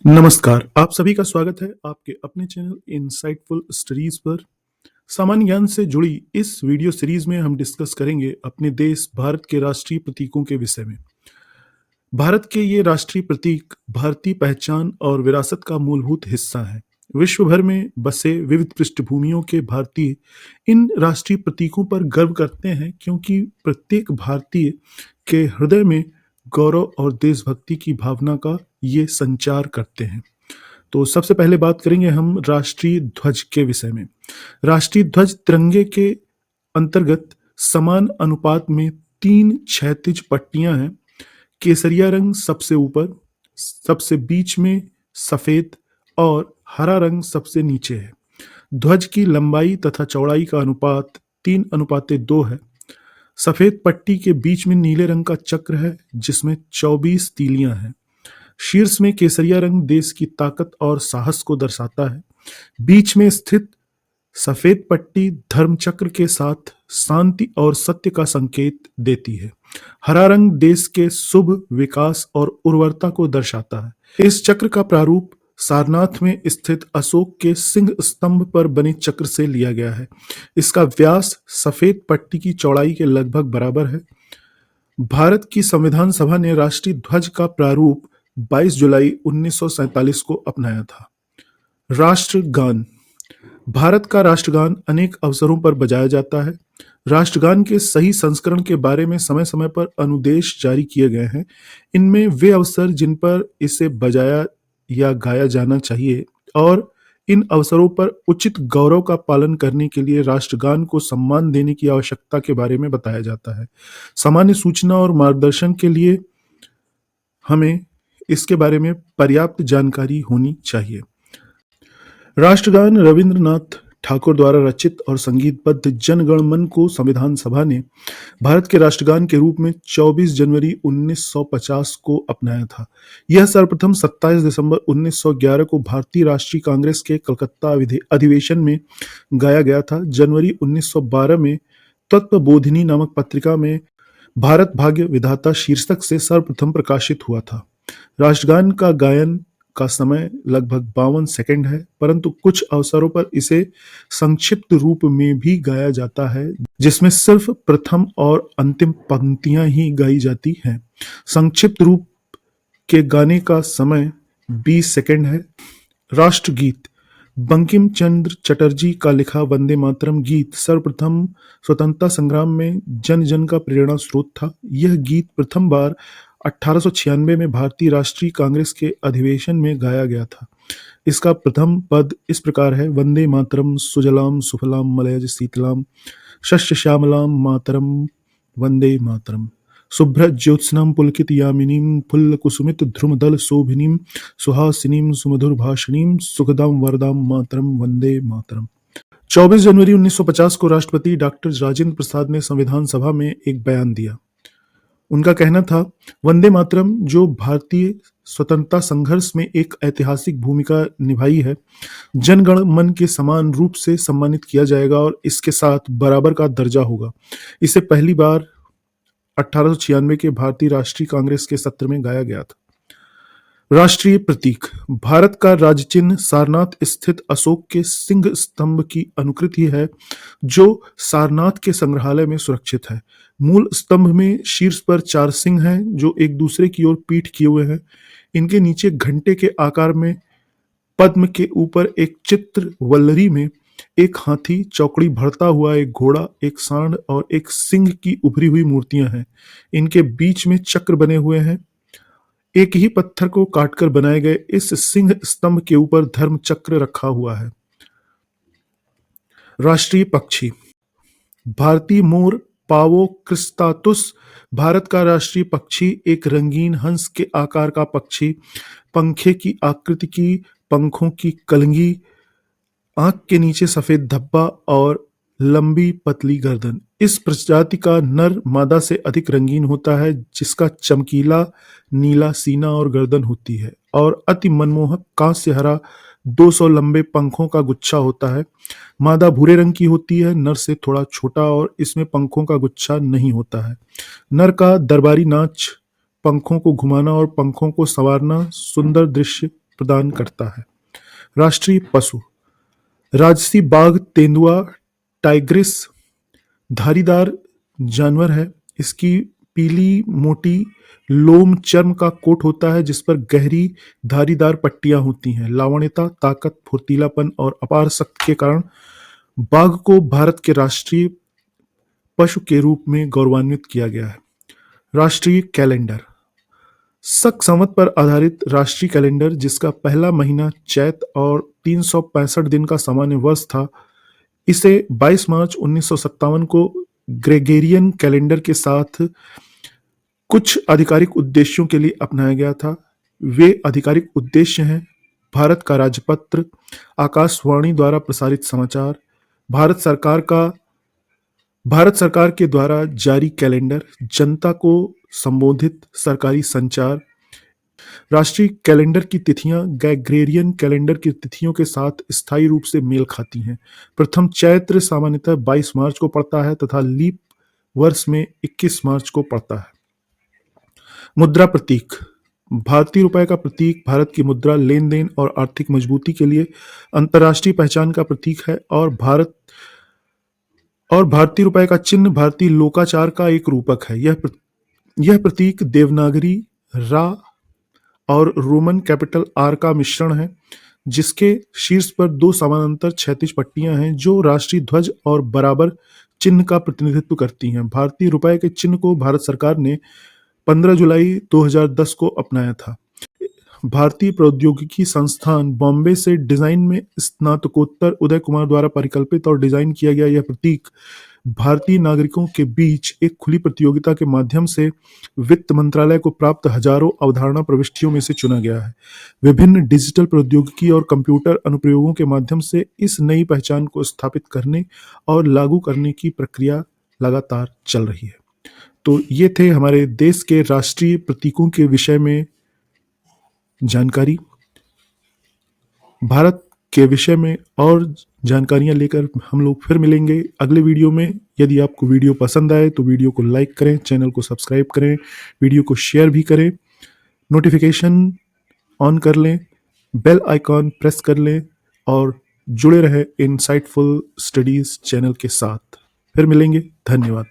नमस्कार, आप सभी का स्वागत है आपके अपने चैनल इनसाइटफुल स्टडीज पर। सामान्य ज्ञान से जुड़ी इस वीडियो सीरीज में हम डिस्कस करेंगे अपने देश भारत के राष्ट्रीय प्रतीकों के विषय में। भारत के ये राष्ट्रीय प्रतीक भारतीय पहचान और विरासत का मूलभूत हिस्सा है। विश्व भर में बसे विविध पृष्ठभूमियों के भारतीय इन राष्ट्रीय प्रतीकों पर गर्व करते हैं, क्योंकि प्रत्येक भारतीय के हृदय में गौरव और देशभक्ति की भावना का ये संचार करते हैं। तो सबसे पहले बात करेंगे हम राष्ट्रीय ध्वज के विषय में। राष्ट्रीय ध्वज तिरंगे के अंतर्गत समान अनुपात में 3 क्षैतिज पट्टियां हैं। केसरिया रंग सबसे ऊपर, सबसे बीच में सफेद और हरा रंग सबसे नीचे है। ध्वज की लंबाई तथा चौड़ाई का अनुपात 3:2 है। सफेद पट्टी के बीच में नीले रंग का चक्र है, जिसमें 24 तीलियां हैं। शीर्ष में केसरिया रंग देश की ताकत और साहस को दर्शाता है। बीच में स्थित सफेद पट्टी धर्म चक्र के साथ शांति और सत्य का संकेत देती है। हरा रंग देश के शुभ विकास और उर्वरता को दर्शाता है। इस चक्र का प्रारूप सारनाथ में स्थित अशोक के सिंह स्तंभ पर बने चक्र से लिया गया है। इसका व्यास सफेद पट्टी की चौड़ाई के लगभग बराबर है। भारत की संविधान सभा ने राष्ट्रीय ध्वज का प्रारूप 22 जुलाई 1947 को अपनाया था। राष्ट्रगान। भारत का राष्ट्रगान अनेक अवसरों पर बजाया जाता है। राष्ट्रगान के सही संस्करण के बारे में समय समय पर अनुदेश जारी किए गए हैं। इनमें वे अवसर जिन पर इसे बजाया या गाया जाना चाहिए और इन अवसरों पर उचित गौरव का पालन करने के लिए राष्ट्रगान को सम्मान देने की आवश्यकता के बारे में बताया जाता है। सामान्य सूचना और मार्गदर्शन के लिए हमें इसके बारे में पर्याप्त जानकारी होनी चाहिए। राष्ट्रगान रविंद्रनाथ ठाकुर द्वारा रचित और संगीतबद्ध जन गण मन को संविधान सभा ने भारत के राष्ट्रगान के रूप में 24 जनवरी 1950 को अपनाया था। यह सर्वप्रथम 27 दिसंबर 1911 को भारतीय राष्ट्रीय कांग्रेस के कलकत्ता अधिवेशन में गाया गया था। जनवरी 1912 में तत्वबोधिनी नामक पत्रिका में भारत भाग्य विधाता शीर्षक से सर्वप्रथम प्रकाशित हुआ था। राष्ट्रगान का गायन का समय लगभग 52 सेकंड है, परंतु कुछ अवसरों पर इसे संक्षिप्त रूप में भी गाया जाता है, जिसमें सिर्फ प्रथम और अंतिम पंक्तियां ही गाई जाती हैं। संक्षिप्त रूप के गाने का समय 20 सेकंड है। राष्ट्रगीत। बंकिम चंद्र चटर्जी का लिखा वंदे मातरम गीत सर्वप्रथम स्वतंत्रता संग्राम में जन जन का प्रेरणा स्रोत था। यह गीत प्रथम बार 1896 में भारतीय राष्ट्रीय कांग्रेस के अधिवेशन में गाया गया था। इसका प्रथम पद इस प्रकार है: वंदे मातरम सुजलाम सुफलाम मलयज शीतलाम शस्य श्यामलाम मातरम वंदे मातरम शुभ्र ज्योत्स्नाम पुलकित यामिनीम फुल्ल कुसुमित ध्रुमदल शोभिनीम सुहासिनीम सुमधुर भाषिणीम सुखदाम वरदाम मातरम वंदे मातरम। 24 जनवरी 1950 को राष्ट्रपति डॉक्टर राजेंद्र प्रसाद ने संविधान सभा में एक बयान दिया। उनका कहना था, वंदे मातरम जो भारतीय स्वतंत्रता संघर्ष में एक ऐतिहासिक भूमिका निभाई है, जनगण मन के समान रूप से सम्मानित किया जाएगा और इसके साथ बराबर का दर्जा होगा। इसे पहली बार 1896 के भारतीय राष्ट्रीय कांग्रेस के सत्र में गाया गया था। राष्ट्रीय प्रतीक। भारत का राज्य चिन्ह सारनाथ स्थित अशोक के सिंह स्तंभ की अनुकृति है, जो सारनाथ के संग्रहालय में सुरक्षित है। मूल स्तंभ में शीर्ष पर 4 सिंह हैं, जो एक दूसरे की ओर पीठ किए हुए हैं। इनके नीचे घंटे के आकार में पद्म के ऊपर एक चित्र वल्लरी में एक हाथी, चौकड़ी भरता हुआ एक घोड़ा, एक सांड और एक सिंह की उभरी हुई मूर्तियां हैं। इनके बीच में चक्र बने हुए हैं। एक ही पत्थर को काटकर बनाए गए इस सिंह स्तंभ के ऊपर धर्म चक्र रखा हुआ है। राष्ट्रीय पक्षी। भारतीय मोर पावो क्रिस्टातुस भारत का राष्ट्रीय पक्षी एक रंगीन हंस के आकार का पक्षी, पंखे की आकृति की, पंखों की कलंगी, आंख के नीचे सफेद धब्बा और लंबी पतली गर्दन। इस प्रजाति का नर मादा से अधिक रंगीन होता है, जिसका चमकीला नीला सीना और गर्दन होती है और अति मनमोहक कांस्य हरा 200 लंबे पंखों का गुच्छा होता है। मादा भूरे रंग की होती है, नर से थोड़ा छोटा और इसमें पंखों का गुच्छा नहीं होता है। नर का दरबारी नाच पंखों को घुमाना और पंखों को संवारना सुंदर दृश्य प्रदान करता है। राष्ट्रीय पशु राजसी बाघ तेंदुआ टाइग्रिस धारीदार जानवर है। इसकी पीली मोटी लोम चर्म का कोट होता है जिस पर गहरी धारीदार पट्टियां होती हैं। लावण्यता, ताकत, फुर्तीलापन और अपार शक्ति के कारण बाघ को भारत के राष्ट्रीय पशु के रूप में गौरवान्वित किया गया है। राष्ट्रीय कैलेंडर शक संवत पर आधारित राष्ट्रीय कैलेंडर जिसका पहला महीना चैत और 365 दिन का सामान्य वर्ष था, इसे 22 मार्च 1957 को ग्रेगोरियन कैलेंडर के साथ कुछ आधिकारिक उद्देश्यों के लिए अपनाया गया था। वे आधिकारिक उद्देश्य हैं: भारत का राजपत्र, आकाशवाणी द्वारा प्रसारित समाचार, भारत सरकार के द्वारा जारी कैलेंडर, जनता को संबोधित सरकारी संचार। राष्ट्रीय कैलेंडर की तिथियां ग्रेगोरियन कैलेंडर की तिथियों के साथ स्थायी रूप से मेल खाती हैं। प्रथम चैत्र सामान्यतः 22 मार्च को पड़ता है तथा लीप वर्ष में 21 मार्च को पड़ता है। मुद्रा प्रतीक भारतीय रुपए का प्रतीक भारत की मुद्रा, लेन देन और आर्थिक मजबूती के लिए अंतर्राष्ट्रीय पहचान का प्रतीक है और भारतीय रुपए का चिन्ह भारतीय लोकाचार का एक रूपक है। यह प्रतीक देवनागरी, रा और रोमन कैपिटल आर का मिश्रण है, जिसके शीर्ष पर दो समानांतर क्षैतिज पट्टियां हैं जो राष्ट्रीय ध्वज और बराबर चिन्ह का प्रतिनिधित्व करती हैं। भारतीय रुपए के चिन्ह को भारत सरकार ने 15 जुलाई 2010 को अपनाया था। भारतीय प्रौद्योगिकी संस्थान बॉम्बे से डिजाइन में स्नातकोत्तर उदय कुमार द्वारा परिकल्पित और डिजाइन किया गया यह प्रतीक भारतीय नागरिकों के बीच एक खुली प्रतियोगिता के माध्यम से वित्त मंत्रालय को प्राप्त हजारों अवधारणा प्रविष्टियों में से चुना गया है। विभिन्न डिजिटल प्रौद्योगिकी और कंप्यूटर अनुप्रयोगों के माध्यम से इस नई पहचान को स्थापित करने और लागू करने की प्रक्रिया लगातार चल रही है। तो ये थे हमारे देश के राष्ट्रीय प्रतीकों के विषय में जानकारी। भारत के विषय में और जानकारियां लेकर हम लोग फिर मिलेंगे अगले वीडियो में। यदि आपको वीडियो पसंद आए तो वीडियो को लाइक करें, चैनल को सब्सक्राइब करें, वीडियो को शेयर भी करें, नोटिफिकेशन ऑन कर लें, बेल आइकॉन प्रेस कर लें और जुड़े रहे इनसाइटफुल स्टडीज चैनल के साथ। फिर मिलेंगे। धन्यवाद।